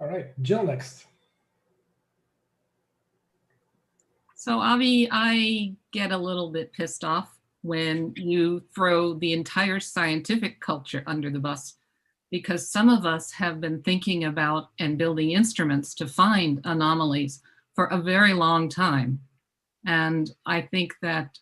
All right, Jill next. So, Avi, I get a little bit pissed off when you throw the entire scientific culture under the bus, because some of us have been thinking about and building instruments to find anomalies for a very long time. And I think that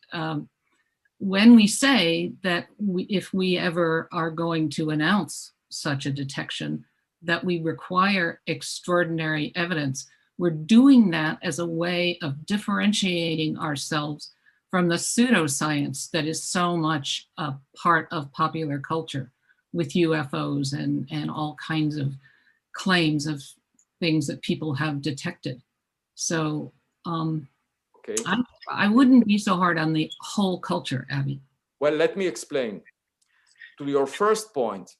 when we say that if we ever are going to announce such a detection, that we require extraordinary evidence, we're doing that as a way of differentiating ourselves from the pseudoscience that is so much a part of popular culture with UFOs and all kinds of claims of things that people have detected. So Okay. I wouldn't be so hard on the whole culture, Abby. Well, let me explain. To your first point,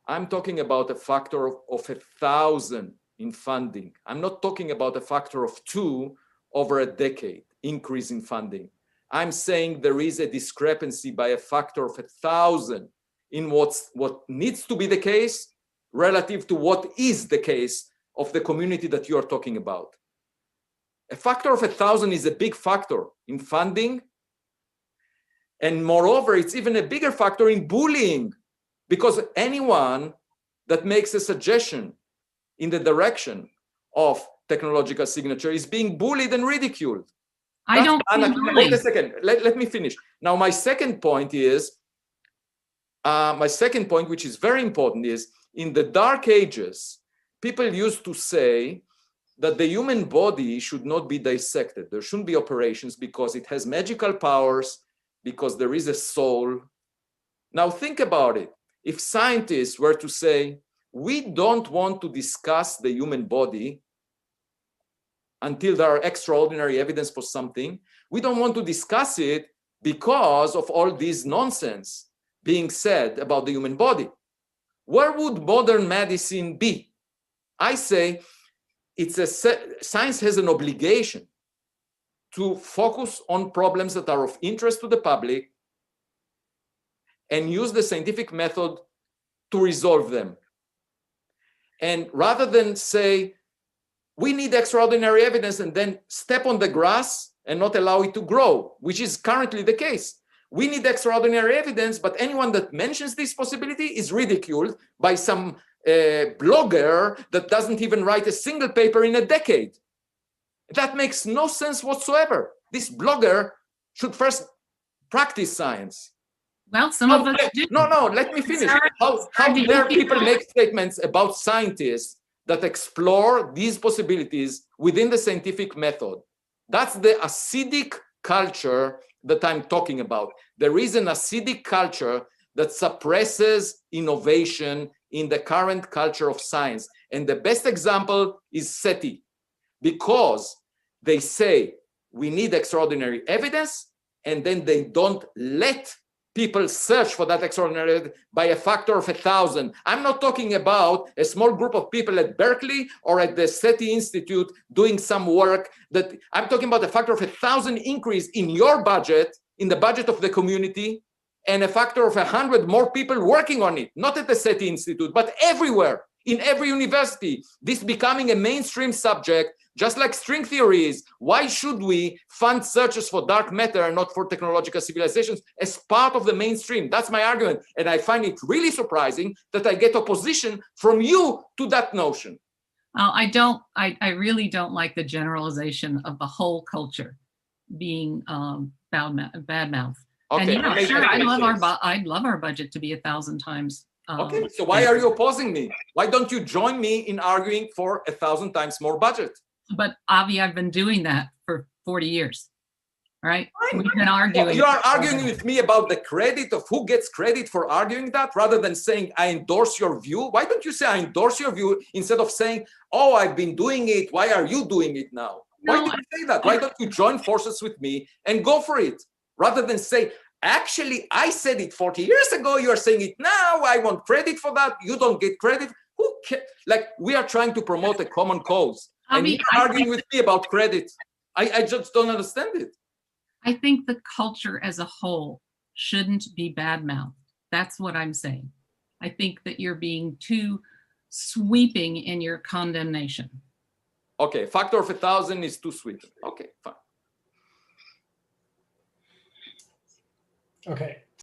I'm talking about a factor of 1,000 in funding. I'm not talking about a factor of 2 over a decade increase in funding. I'm saying there is a discrepancy by a factor of 1,000 in what needs to be the case relative to what is the case of the community that you are talking about. A factor of 1,000 is a big factor in funding. And moreover, it's even a bigger factor in bullying, because anyone that makes a suggestion in the direction of technological signature is being bullied and ridiculed. I don't feel wait a second. Let me finish. Now, my second point, which is very important, is in the Dark Ages, people used to say that the human body should not be dissected. There shouldn't be operations because it has magical powers, because there is a soul. Now think about it. If scientists were to say, we don't want to discuss the human body until there are extraordinary evidence for something, we don't want to discuss it because of all this nonsense being said about the human body, where would modern medicine be? I say science has an obligation to focus on problems that are of interest to the public and use the scientific method to resolve them. And rather than say, we need extraordinary evidence and then step on the grass and not allow it to grow, which is currently the case. We need extraordinary evidence, but anyone that mentions this possibility is ridiculed by some blogger that doesn't even write a single paper in a decade. That makes no sense whatsoever. This blogger should first practice science. Well, some of us do. No, let me finish. How dare people make statements about scientists that explore these possibilities within the scientific method? That's the acidic culture that I'm talking about. There is an acidic culture that suppresses innovation in the current culture of science. And the best example is SETI, because they say we need extraordinary evidence, and then they don't let people search for that extraordinary evidence by a factor of 1,000. I'm not talking about a small group of people at Berkeley or at the SETI Institute doing some work. That I'm talking about a factor of 1,000 increase in your budget, in the budget of the community, and a factor of 100 more people working on it, not at the SETI Institute, but everywhere, in every university. This becoming a mainstream subject, just like string theory is. Why should we fund searches for dark matter and not for technological civilizations as part of the mainstream? That's my argument. And I find it really surprising that I get opposition from you to that notion. I really don't like the generalization of the whole culture being bad mouth. Okay, and yeah, sure, I'd love our budget to be 1,000 times. Okay, so why are you opposing me? Why don't you join me in arguing for 1,000 times more budget? But Avi, I've been doing that for 40 years. Right? We've been arguing. You are arguing with me about the credit of who gets credit for arguing that, rather than saying I endorse your view. Why don't you say I endorse your view instead of saying, oh, I've been doing it, why are you doing it now? Why do you say that? Why don't you join forces with me and go for it? Rather than say, actually, I said it 40 years ago, you're saying it now, I want credit for that, you don't get credit. Who cares? Like, we are trying to promote a common cause. And you're arguing with me about credit. I just don't understand it. I think the culture as a whole shouldn't be bad-mouthed. That's what I'm saying. I think that you're being too sweeping in your condemnation. Okay, factor of 1,000 is too sweeping. Okay, fine. Okay.